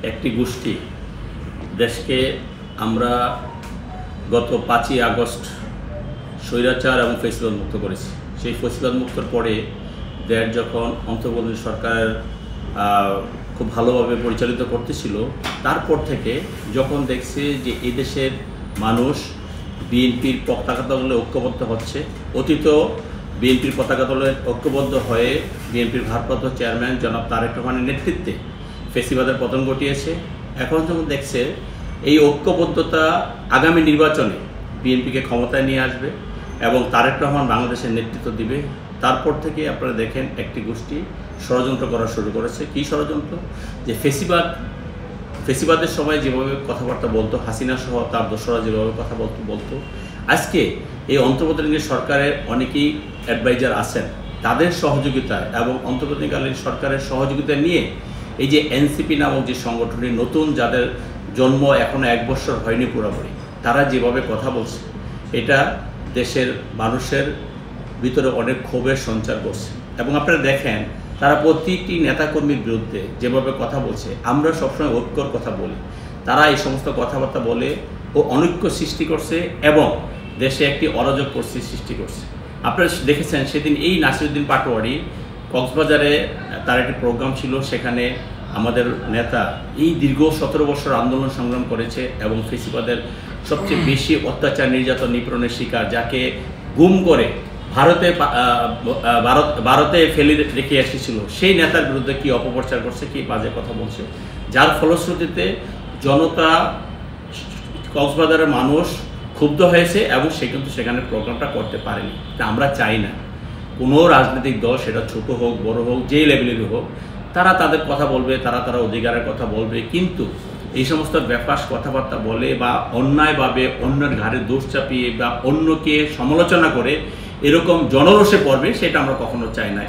একটি গোষ্ঠী দেশকে আমরা গত 5ই আগস্ট স্বৈরাচার এবং ফ্যাসিবাদ মুক্ত করেছি। সেই ফ্যাসিবাদ মুক্তর পরে দেশ যখন অন্তর্বর্তী সরকার খুব ভালোভাবে পরিচালিত করতেছিল, তারপর থেকে যখন দেখছে যে এই দেশের মানুষ বিএনপির পতাকা দলে ঐক্যবদ্ধ হচ্ছে, অতীত বিএনপির পতাকা দলে ঐক্যবদ্ধ হয়ে বিএনপির ভারপ্রাপ্ত চেয়ারম্যান জনাব তারেক রহমানের নেতৃত্বে ফ্যাসিবাদের পতন ঘটিয়েছে। এখন যখন দেখছে এই ঐক্যবদ্ধতা আগামী নির্বাচনে বিএনপিকে ক্ষমতায় নিয়ে আসবে এবং তারেক রহমান বাংলাদেশের নেতৃত্ব দিবে, তারপর থেকে আপনারা দেখেন একটি গোষ্ঠী ষড়যন্ত্র করা শুরু করেছে। কী ষড়যন্ত্র? যে ফ্যাসিবাদের সময় যেভাবে কথাবার্তা বলতো, হাসিনা সহ তার দোসররা যেভাবে কথা বলতো, আজকে এই অন্তর্বর্তীকালীন সরকারের অনেকেই অ্যাডভাইজার আছেন, তাদের সহযোগিতায় এবং অন্তর্বর্তীকালীন সরকারের সহযোগিতা নিয়ে এই যে এনসিপি নামক যে সংগঠনটি নতুন, যাদের জন্ম এখনও 1 বছর হয়নি পুরোপুরি, তারা যেভাবে কথা বলছে, এটা দেশের মানুষের ভিতরে অনেক ক্ষোভের সঞ্চার করছে। এবং আপনারা দেখেন তারা প্রতিটি নেতাকর্মীর বিরুদ্ধে যেভাবে কথা বলছে, আমরা সবসময় ঐক্যর কথা বলি, তারা এই সমস্ত কথাবার্তা বলে ও অনৈক্য সৃষ্টি করছে এবং দেশে একটি অরাজক পরিস্থিতি সৃষ্টি করছে। আপনারা দেখেছেন সেদিন এই নাসিরউদ্দিন পাটোয়ারি কক্সবাজারে তার একটি প্রোগ্রাম ছিল, সেখানে আমাদের নেতা এই দীর্ঘ 17 বছর আন্দোলন সংগ্রাম করেছে এবং ফ্যাসিবাদের সবচেয়ে বেশি অত্যাচার, নির্যাতন, নিপীড়নের শিকার, যাকে গুম করে ভারতে ফেলে রেখে এসেছিল, সেই নেতার বিরুদ্ধে কি অপপ্রচার করছে, কি বাজে কথা বলছে, যার ফলশ্রুতিতে জনতা, কক্সবাজারের মানুষ ক্ষুব্ধ হয়েছে এবং সে কিন্তু সেখানে প্রোগ্রামটা করতে পারেনি। তা আমরা চাই না কোনো রাজনৈতিক দল, সেটা ছোট হোক বড় হোক, যেই লেভেলেরই হোক, তারা তাদের কথা বলবে, তারা অধিকারের কথা বলবে, কিন্তু এই সমস্ত ব্যাপার কথাবার্তা বলে বা অন্যায়ভাবে অন্যের ঘাড়ে দোষ চাপিয়ে বা অন্যকে সমালোচনা করে এরকম জনরোষে পড়বে, সেটা আমরা কখনো চাই না।